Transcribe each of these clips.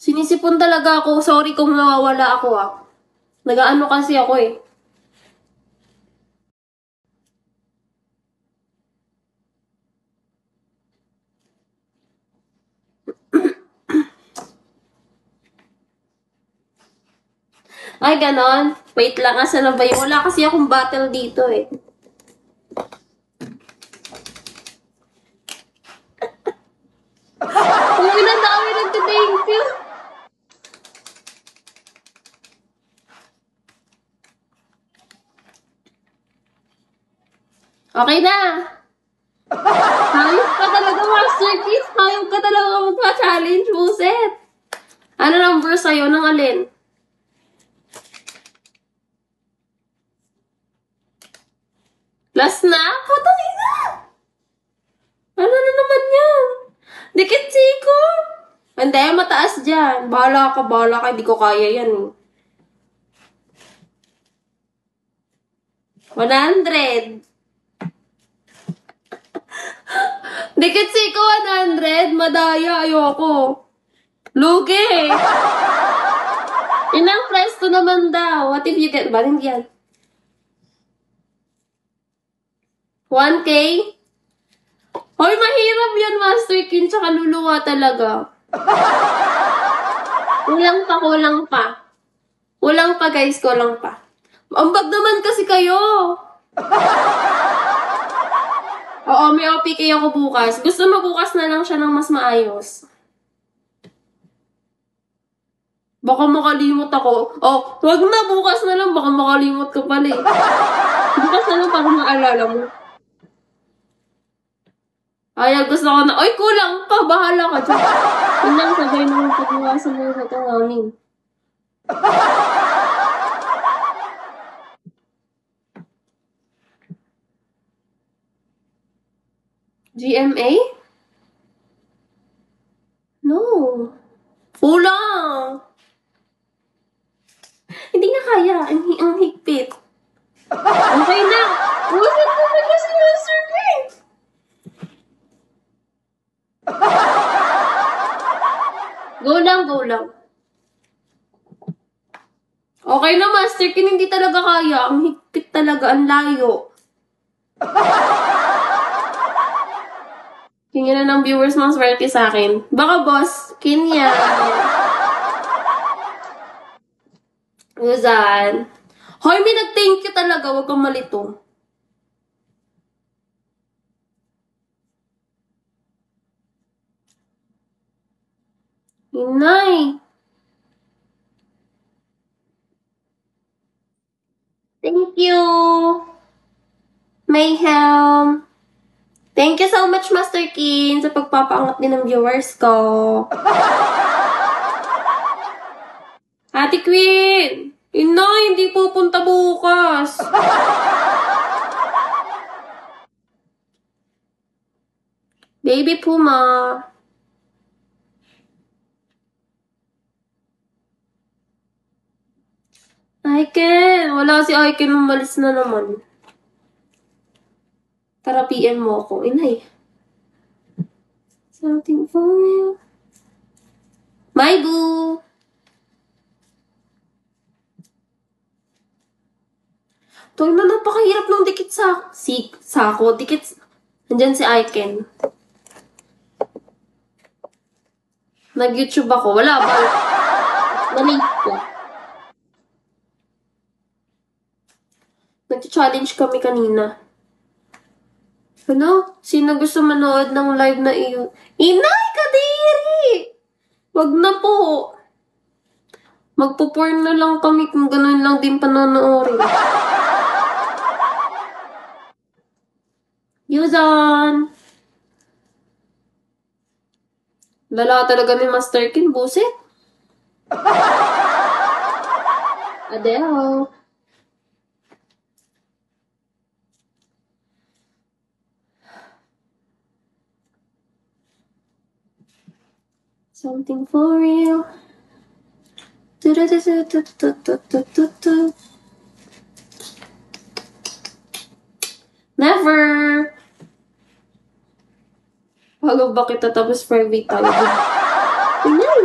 Sinisipon talaga ako. Sorry kung nawawala ako ah. Nagaano kasi ako eh. Ay, ganon. Wait lang, asa na ba yun? Wala kasi akong battle dito eh. Kung ilan dami nagka-thank you. Okay na. Hayop ka talaga, Master Keith. Hayop ka talaga magpa-challenge, buset. Ano number sa'yo? Nang alin? Last na? Patay na! Ano na naman yan? Dikit siko! Hindi, mataas dyan. Bahala ka. Hindi ko kaya yan eh. 100. Dikit siko, 100. Madaya, ayoko. Lugi! Inang presto naman daw. What if you get... Ba, hindi yan? 1K? Hoy, mahirap yan, Master Kin. Tsaka luluwa talaga. Kulang pa. Kulang pa, guys. Kulang pa. Ambag naman kasi kayo. Oo, may OPK ako bukas. Gusto mo bukas na lang siya ng mas maayos. Baka makalimot ako. Oh, wag na, bukas na lang. Baka makalimot ka pala eh. Bukas na lang para maalala mo. Ay, gusto ko na. Ay, kulang pa. Bahala ka dyan. Yun lang, sabay naman pag-iwasan mo sa tangangin. GMA? No. Kulang. Hindi nga kaya. Ang higpit. Okay na. Ulit naman kasi Master King. Go lang. Okay na, Master King. Hindi talaga kaya. Ang higpit talaga. Ang layo. Tingnan na ng viewers mga swerte sa akin. Baka boss, Kinya. Uzan. Hoy, may nag-thank you talaga. Huwag kang malito. Inay. Thank you. Mayhem. Thank you so much, Master Kin, sa pagpapaangat din ng viewers ko. Ate Queen! Inay, hindi pupunta bukas. Baby Puma. Aiken! Wala si Aiken, umalis na naman. Tara, PM mo ako. Inay. Something for you. My boo! Ito na napakahirap ng dikit sako. Dikit. Nandyan si Aiken. Nag-YouTube ako. Wala ba? Nalate ko. Nag-challenge kami kanina. Ano? Sino gusto manood ng live na iyo? Inay, kadiri! Wag na po. Magpo-porn na lang kami kung ganun lang din panonoorin. Yuzan! Lala talaga ni Master Kin, buset. Adele. Something for real. Never. Follow ba kita tapos private tayo? Inay.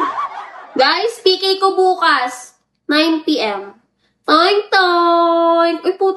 Guys, PK ko bukas. 9 p.m. Toink, toink. Uy, puto.